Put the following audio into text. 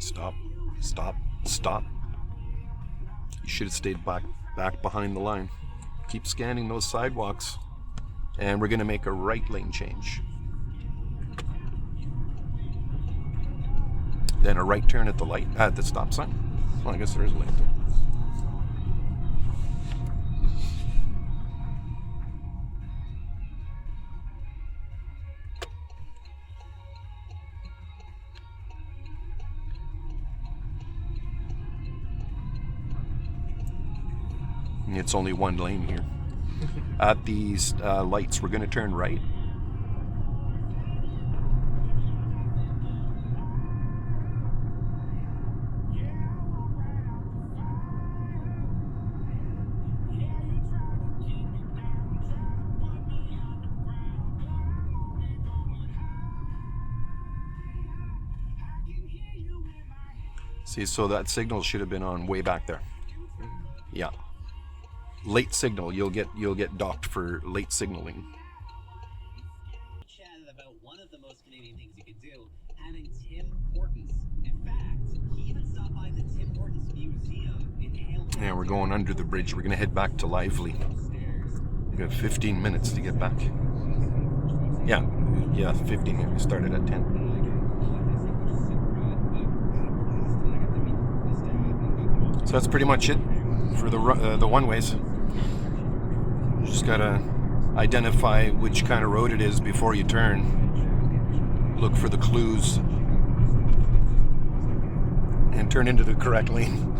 Stop, stop, stop. You should have stayed back behind the line. Keep scanning those sidewalks. And we're going to make a right lane change. Then a right turn at the stop sign. Well, I guess there is a light there. It's only one lane here. At these lights, we're going to turn right. See, so that signal should have been on way back there. Yeah. Late signal, you'll get docked for late signaling. Chatted about one of the most Canadian things you could do, having Tim Hortons. In fact, he even stopped by the Tim Hortons Museum in Hale. Yeah, we're going under the bridge. We're gonna head back to Lively. We got 15 minutes to get back. Yeah, 15 minutes. We started at 10. So that's pretty much it for the one-ways. Just gotta identify which kind of road it is before you turn. Look for the clues and turn into the correct lane.